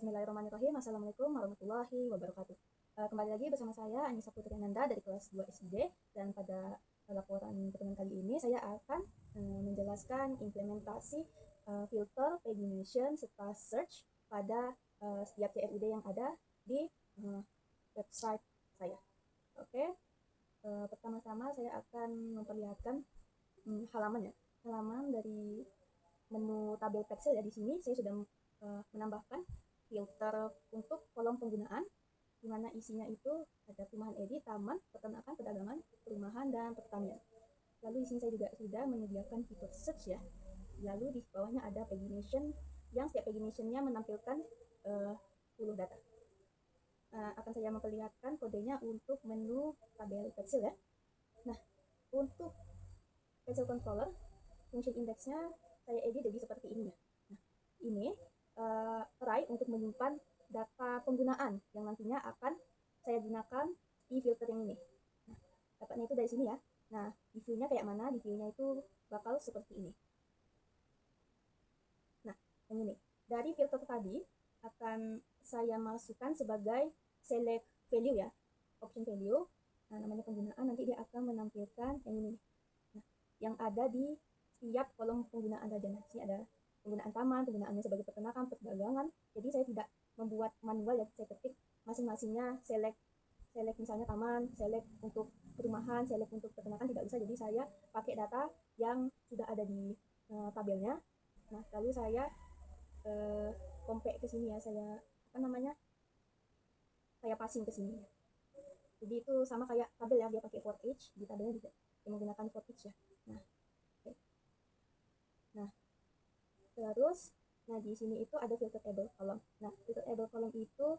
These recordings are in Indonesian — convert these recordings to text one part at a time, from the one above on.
Bismillahirrahmanirrahim. Assalamualaikum warahmatullahi wabarakatuh. Kembali lagi bersama saya Anissa Putri Ananda dari kelas 2 SD, dan pada laporan pertemuan kali ini saya akan menjelaskan implementasi filter, pagination, serta search pada setiap CFUD yang ada di website saya. Oke, pertama-tama saya akan memperlihatkan halaman dari menu tabel Excel ya. Di sini saya sudah menambahkan filter untuk kolom penggunaan, di mana isinya itu ada perumahan edit, taman, peternakan, perdagangan, perumahan, dan pertanian. Lalu di sini saya juga sudah menyediakan fitur search ya. Lalu di bawahnya ada pagination, yang setiap paginationnya menampilkan 10 data. Akan saya memperlihatkan kodenya untuk menu tabel Excel ya. Nah, untuk Excel controller, function indexnya saya edit jadi seperti ini ya. Nah, ini array untuk menyimpan data penggunaan yang nantinya akan saya gunakan di filter yang ini. Nah, dapatnya itu dari sini ya. Nah, di view-nya kayak mana? Di view-nya itu bakal seperti ini. Nah, yang ini. Dari filter tadi akan saya masukkan sebagai select value ya. Option value. Nah, namanya penggunaan, nanti dia akan menampilkan yang ini. Nah, yang ada di setiap kolom penggunaan saja. Nah, sini ada penggunaan taman, penggunaannya sebagai peternakan, perdagangan. Jadi saya tidak membuat manual ya, saya ketik masing-masingnya select misalnya taman, select untuk perumahan, select untuk peternakan, tidak usah. Jadi saya pakai data yang sudah ada di tabelnya. Nah, lalu saya compare ke sini ya, saya saya passing ke sini. Jadi itu sama kayak tabel ya, dia pakai for each, di tabelnya juga dia menggunakan for each ya. Nah, okay. Nah, terus, di sini itu ada filter table column. Nah, filter table column itu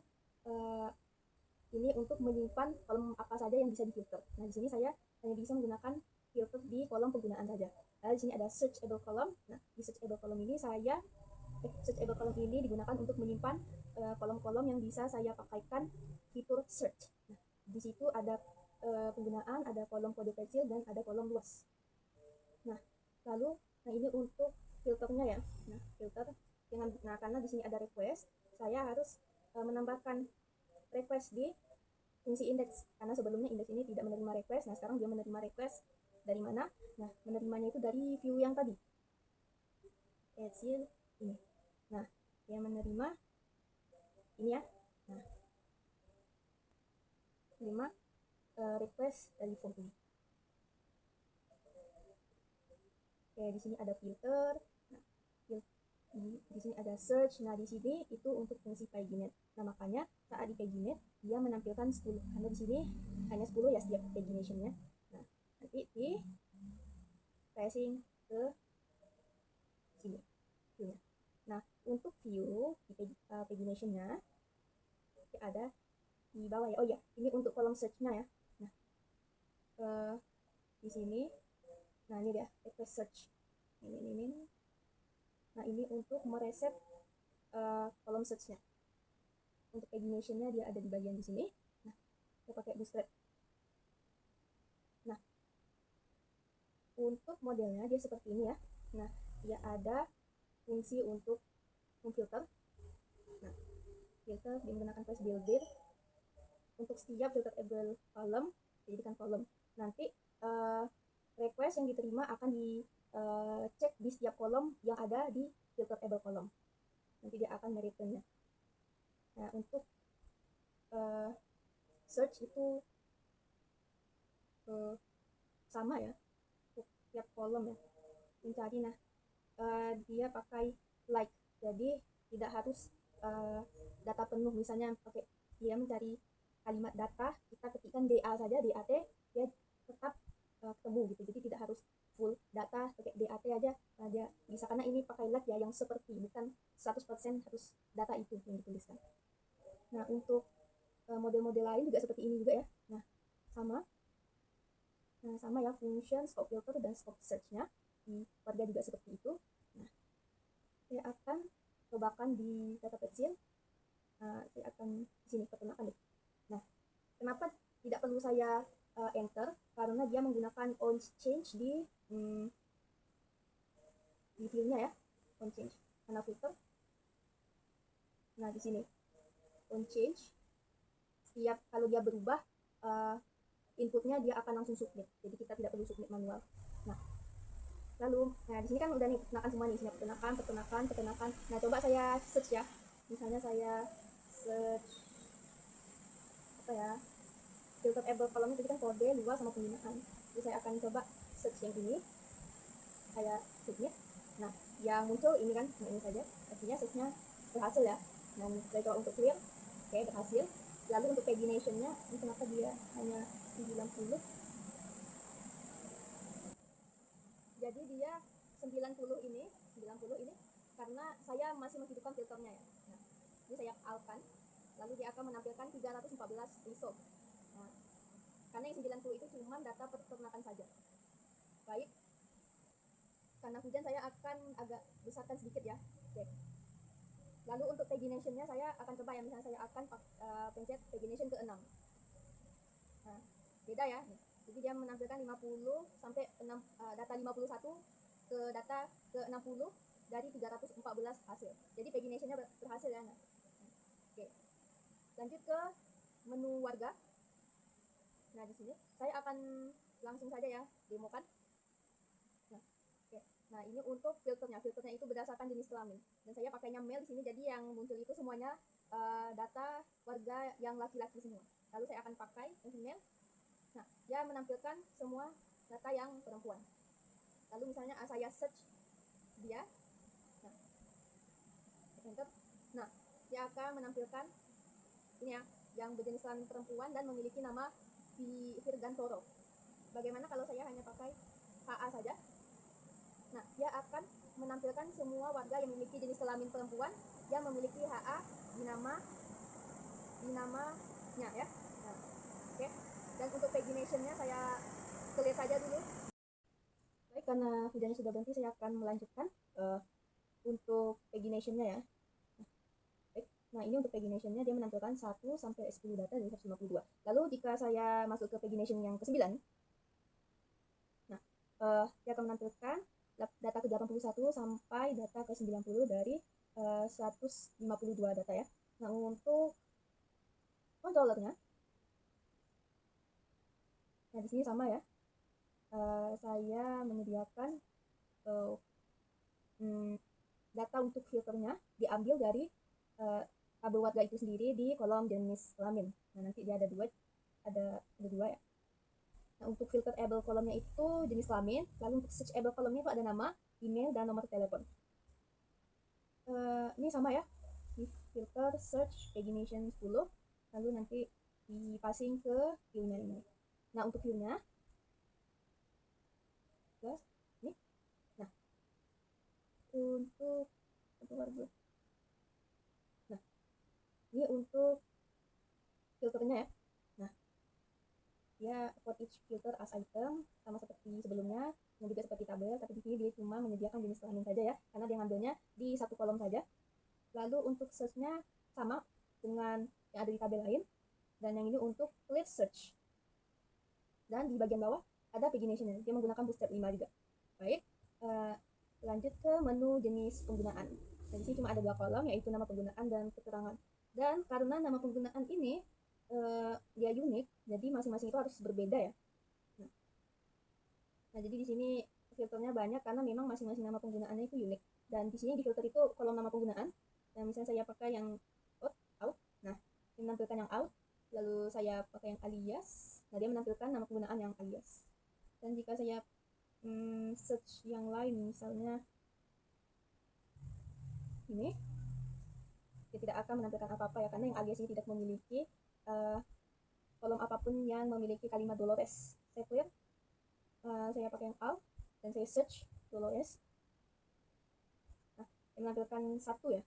ini untuk menyimpan kolom apa saja yang bisa difilter. Nah, di sini saya hanya bisa menggunakan filter di kolom penggunaan saja. Lalu di sini ada searchable column. Nah, di searchable column ini searchable column ini digunakan untuk menyimpan kolom-kolom yang bisa saya pakaikan fitur search. Nah, di situ ada penggunaan, ada kolom kode pensil, dan ada kolom luas. Nah, lalu ini untuk filternya ya. Nah, filter karena di sini ada request, saya harus menambahkan request di fungsi indeks, karena sebelumnya indeks ini tidak menerima request. Nah, sekarang dia menerima request dari mana? Nah, menerimanya itu dari view yang tadi, Excel ini. Nah, dia menerima ini ya. Nah, menerima request dari form ini. Oke, di sini ada filter. Nah, di sini ada search. Nah, di sini itu untuk fungsi paginate. Nah, makanya saat di paginate dia menampilkan 10, karena di sini hanya 10 ya setiap paginationnya. Nah, nanti di passing ke sini view-nya. Nah, untuk view di paginationnya ada di bawah ya. Oh ya, ini untuk kolom search-nya ya. Nah, di sini, nah ini dia request search. Ini. Nah, ini untuk mereset kolom search-nya. Untuk pagination-nya dia ada di bagian di sini. Nah, saya pakai bootstrap. Nah, untuk modelnya dia seperti ini ya. Nah, dia ada fungsi untuk memfilter. Nah, filter dia menggunakan place builder. Untuk setiap filterable column, dijadikan kolom. Nanti request yang diterima akan dicek di setiap kolom yang ada di filterable column. Nanti dia akan mereturnnya. Nah, untuk search itu sama ya, untuk tiap kolom ya, mencari. Nah, dia pakai like, jadi tidak harus data penuh. Misalnya pakai dia mencari kalimat data, kita ketikkan DA saja, DAT, dia tetap ketemu gitu. Jadi tidak harus full data, pakai DAT aja. Nah, dia bisa, karena ini pakai like ya, yang seperti, bukan 100% harus data itu yang dituliskan. Nah, untuk model-model lain juga seperti ini juga ya. Nah, sama ya, function, scope filter, dan scope search-nya di warga juga seperti itu. Nah, saya akan cobakan di data pensil. Saya akan di sini peternakan deh. Nah, kenapa tidak perlu saya enter? Karena dia menggunakan on change di view-nya ya, on change. Karena filter Nah, di sini on change, setiap kalau dia berubah inputnya dia akan langsung submit. Jadi kita tidak perlu submit manual. Nah, lalu di sini kan udah nih peternakan semua nih, sini peternakan. Nah, coba saya search ya. Misalnya saya search apa ya? Filter able column itu kan kode, luas sama penggunaan. Jadi saya akan coba search yang ini. Saya submit. Nah, yang muncul ini kan, nah ini saja. Artinya searchnya berhasil ya. Nah, saya coba untuk clear. Oke, berhasil. Lalu untuk pagination-nya, ini kenapa dia hanya 90? Jadi dia 90 ini karena saya masih menghidupkan filternya ya. Nah, ini saya alkan, lalu dia akan menampilkan 314 result. Nah, karena yang 90 itu cuma data peternakan saja. Baik, karena hujan saya akan agak besarkan sedikit ya. Oke. Lalu untuk pagination-nya saya akan coba ya, misalnya saya akan pencet pagination ke 6. Nah, beda ya. Jadi dia menampilkan 50 sampai 6, data 51 ke data ke 60 dari 314 hasil. Jadi pagination-nya berhasil ya. Nah. Oke. Lanjut ke menu warga. Nah, di sini saya akan langsung saja ya demokan. Nah, oke. Nah, ini untuk filternya. Filternya itu berdasarkan jenis kelamin. Dan saya pakainya male di sini, jadi yang muncul itu semuanya data warga yang laki-laki semua. Lalu saya akan pakai yang female. Nah, dia menampilkan semua data yang perempuan. Lalu misalnya saya search dia. Nah, enter. Nah, dia akan menampilkan ini ya, yang berjenis kelamin perempuan dan memiliki nama Virgantoro. Bagaimana kalau saya hanya pakai HA saja? Nah, dia akan menampilkan semua warga yang memiliki jenis kelamin perempuan yang memiliki HA di namanya ya. Nah, oke. Dan untuk pagination-nya saya clear saja dulu. Baik, karena hujannya sudah berhenti, saya akan melanjutkan untuk pagination-nya ya. Baik. Nah, ini untuk pagination-nya dia menampilkan 1 sampai 10 data dari 152. Lalu jika saya masuk ke pagination yang ke-9, nah, dia akan menampilkan data ke 81 sampai data ke 90 dari 152 data ya. Nah, untuk controllernya, nah di sini sama ya. Saya menyediakan data untuk filternya diambil dari tabel warga itu sendiri di kolom jenis kelamin. Nah, nanti dia ada dua ya. Nah, untuk filter able kolomnya itu jenis kelamin, lalu untuk search able kolomnya itu ada nama, email, dan nomor telepon. Ini sama ya, filter search pagination 10, lalu nanti dipasing ke view-nya ini. Nah, untuk view-nya ini. Nah, untuk warga. Nah, ini untuk filternya ya. Nah, dia for each filter as item sama seperti sebelumnya, dan juga seperti tabel, tapi di sini dia cuma menyediakan jenis kelamin saja ya, karena dia ngambilnya di satu kolom saja. Lalu untuk search-nya sama dengan yang ada di tabel lain, dan yang ini untuk clear search. Dan di bagian bawah ada pagination-nya, dia menggunakan bootstrap 5 juga. Baik, lanjut ke menu jenis penggunaan. Dan di sini cuma ada 2 kolom, yaitu nama penggunaan dan keterangan. Dan karena nama penggunaan ini dia unik, jadi masing-masing itu harus berbeda ya. Nah, jadi di sini filternya banyak karena memang masing-masing nama penggunaannya itu unik. Dan di sini di filter itu kolom nama penggunaan. Nah, misalnya saya pakai yang out. Nah, ini menampilkan yang out. Lalu saya pakai yang alias. Nah, dia menampilkan nama penggunaan yang alias. Dan jika saya search yang lain, misalnya ini, dia tidak akan menampilkan apa-apa ya, karena yang alias ini tidak memiliki kolom apapun yang memiliki kalimat Dolores. Saya clear. Saya pakai yang alt dan saya search Dolores. Nah, dia menampilkan satu ya,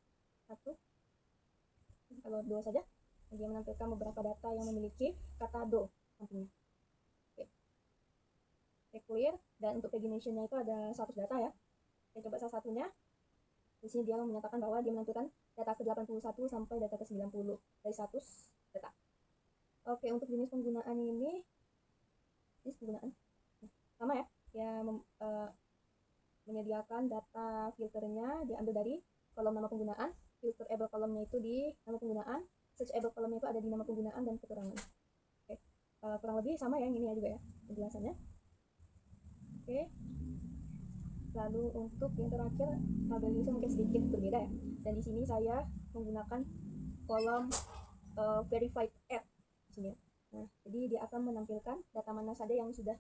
kalau do saja, dia menampilkan beberapa data yang memiliki kata do nantinya. Oke, saya clear. Dan untuk pagination-nya itu ada 100 data ya. Saya coba salah satunya. Di sini dia menyatakan bahwa dia menampilkan data ke 81 sampai data ke 90 dari 100 data. Oke, untuk jenis penggunaan ini, jenis penggunaan sama ya, dia menyediakan data filternya diambil dari kolom nama penggunaan, filterable column-nya itu di nama penggunaan, searchable column-nya itu ada di nama penggunaan dan keterangan. Oke, kurang lebih sama ya ini ya juga ya penjelasannya. Oke, lalu untuk yang terakhir tabel user mungkin sedikit berbeda ya, dan di sini saya menggunakan kolom verified at di sini ya. Nah, jadi dia akan menampilkan data mana saja yang sudah,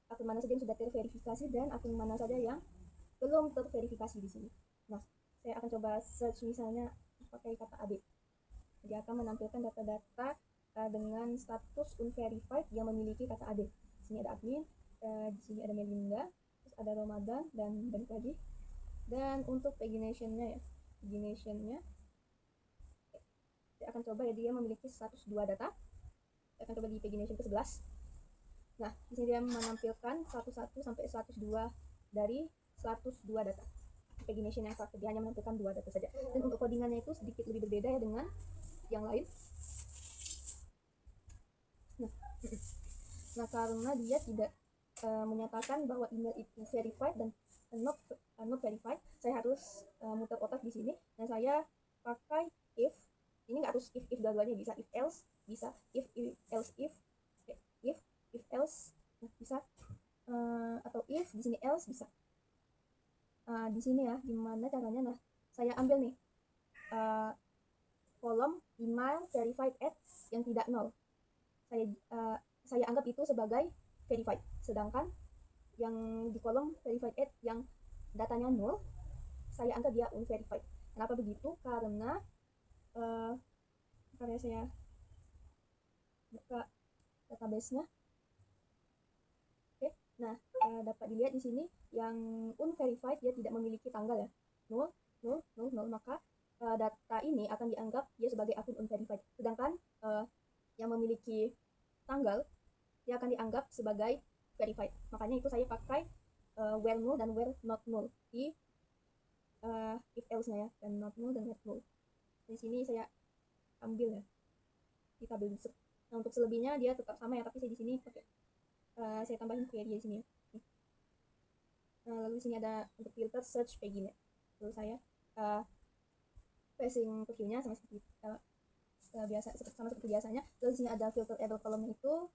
akun mana saja yang sudah terverifikasi dan akun mana saja yang belum terverifikasi di sini. Nah, saya akan coba search misalnya pakai kata AD. Dia akan menampilkan data-data dengan status unverified yang memiliki kata AD. Di sini ada admin, di sini ada Melinda, terus ada Ramadan dan balik lagi. Dan untuk pagination-nya ya, pagination-nya saya akan coba ya, dia memiliki 102 data. Saya akan coba di pagination ke-11. Nah, di sini dia menampilkan 11 sampai 102 dari 102 data. Pagination yang terakhir dia hanya menampilkan 2 data saja. Dan untuk codingannya itu sedikit lebih berbeda ya dengan yang lain. Nah karena dia tidak menyatakan bahwa email itu verified dan not verified, saya harus muter otak di sini. Dan saya pakai if. Ini nggak harus if dua-duanya, bisa if else, bisa if else if else, nah, bisa atau if di sini else bisa. Di sini ya gimana caranya. Nah, saya ambil nih kolom email verified at yang tidak nol. Saya anggap itu sebagai verified, sedangkan yang di kolom verified at yang datanya nol, saya anggap dia unverified. Kenapa begitu? Karena saya buka database-nya. Oke, nah dapat dilihat di sini yang unverified dia tidak memiliki tanggal ya, 0, 0, 0, 0, maka data ini akan dianggap dia sebagai akun unverified. Sedangkan yang memiliki tanggal dia akan dianggap sebagai verified. Makanya itu saya pakai where null dan where not null di if else-nya ya, dan not null dan where null. Di sini saya ambil ya di tabel user. Nah, untuk selebihnya dia tetap sama ya, tapi saya di sini pakai saya tambahin query di sini ya. Lalu di sini ada untuk filter search pagina. Lalu saya passing ke view-nya sama seperti biasanya. Lalu di sini ada filterable column itu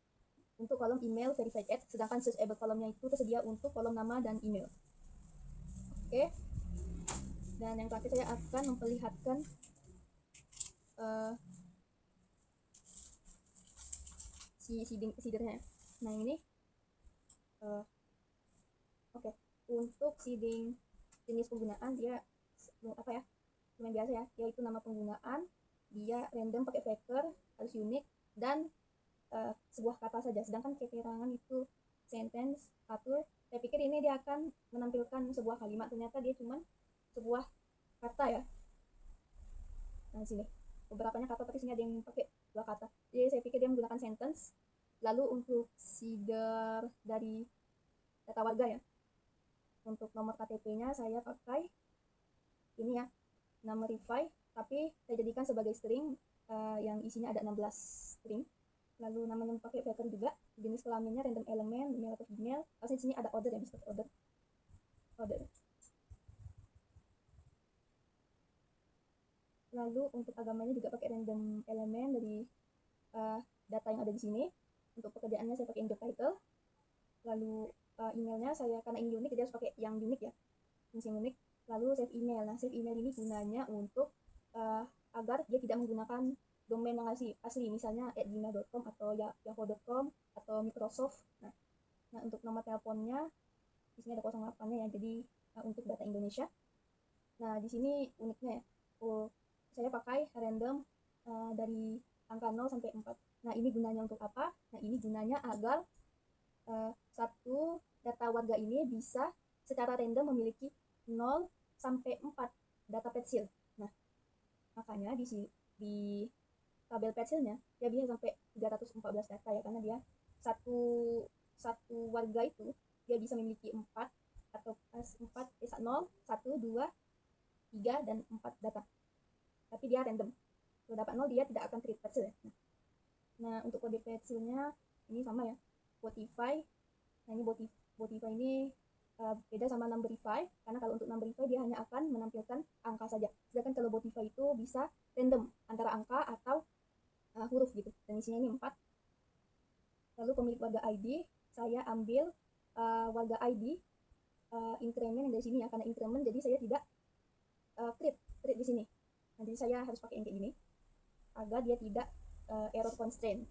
untuk kolom email verified at, sedangkan searchable column-nya itu tersedia untuk kolom nama dan email. Oke. Dan yang terakhir saya akan memperlihatkan seedernya. Nah ini oke. Untuk seeding jenis penggunaan dia apa ya, lumayan biasa ya, yaitu nama penggunaan, dia random pakai vector, harus unik, dan sebuah kata saja. Sedangkan keterangan itu sentence, atur. Saya pikir ini dia akan menampilkan sebuah kalimat, ternyata dia cuma sebuah kata ya. Nah sini beberapanya kata, tapi sini ada yang pakai 2 kata. Jadi saya pikir dia menggunakan sentence. Lalu untuk seeder dari data warga ya, untuk nomor KTP-nya saya pakai ini ya, nama Rifai, tapi saya jadikan sebagai string yang isinya ada 16 string. Lalu namanya pakai vector juga, jenis kelaminnya random element, email atau email. Pasti di sini ada order ya, bisa order. Lalu untuk agamanya juga pakai random element dari data yang ada di sini. Untuk pekerjaannya saya pakai in job title. Lalu emailnya saya, karena ini unik, dia harus pakai yang unik ya, yang unik. Lalu save email. Nah save email ini gunanya untuk agar dia tidak menggunakan domain yang asli, misalnya @gmail.com atau yahoo.com atau Microsoft. Nah untuk nomor teleponnya di sini ada 08-nya ya, jadi untuk data Indonesia. Nah di sini uniknya ya, saya pakai random dari angka 0 sampai 4. Nah ini gunanya untuk apa? Nah ini gunanya agar satu data warga ini bisa secara random memiliki 0 sampai 4 data pensil. Nah makanya di tabel pensilnya dia bisa sampai 314 data ya, karena dia satu warga itu dia bisa memiliki 4 atau 0, 1, 2, 3 dan 4 data, tapi dia random. Kalau dapat 0 dia tidak akan create pensil ya. Nah untuk kode pensilnya ini sama ya, Spotify. Nah ini Spotify ini beda sama Numberify, karena kalau untuk Numberify dia hanya akan menampilkan angka saja, sedangkan kalau Botify itu bisa random antara angka atau huruf gitu, dan isinya ini 4. Lalu pemilik warga ID, saya ambil warga ID increment yang dari sini ya, karena increment jadi saya tidak create di sini. Nanti saya harus pakai yang kayak gini agar dia tidak error constraint.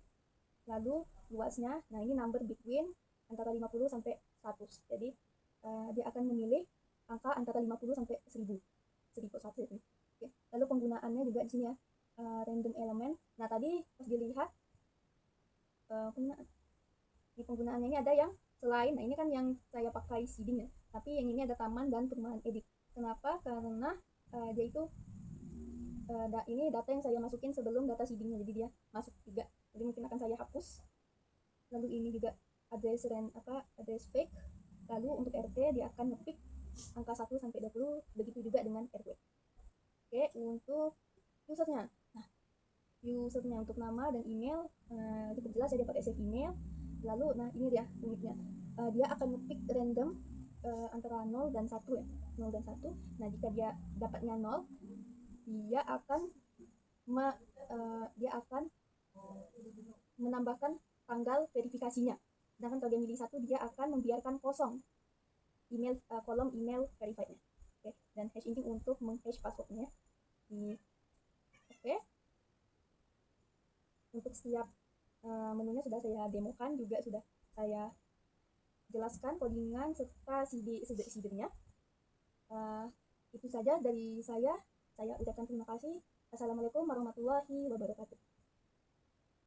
Lalu luasnya, nah ini number between antara 50 sampai 100. Jadi dia akan memilih angka antara 50 sampai 1000. 1001 itu. Oke. Lalu penggunaannya juga di sini ya. Random element. Nah, tadi pas dilihat di penggunaannya ini ada yang selain, nah ini kan yang saya pakai seeding ya. Tapi yang ini ada taman dan perumahan edit. Kenapa? Karena dia itu ini data yang saya masukin sebelum data seedingnya, jadi dia masuk 3. Jadi mungkin akan saya hapus. Lalu ini juga address fake. Lalu untuk RT dia akan ngepick angka 1 sampai 20, begitu juga dengan RW. Oke, untuk usernya. Nah, usernya untuk nama dan email cukup jelas, saya pakai save email. Lalu nah ini dia uniknya. Dia akan ngepick random antara 0 dan 1 ya. 0 dan 1. Nah, jika dia dapatnya 0, dia akan menambahkan tanggal verifikasinya. Sedangkan kalau dia milih 1, dia akan membiarkan kosong email kolom email verified-nya. Oke, dan hash ini untuk menghash passwordnya. Oke. Untuk setiap menunya sudah saya demokan, juga sudah saya jelaskan codingan serta seedernya. Itu saja dari saya. Saya ucapkan terima kasih. Assalamualaikum warahmatullahi wabarakatuh.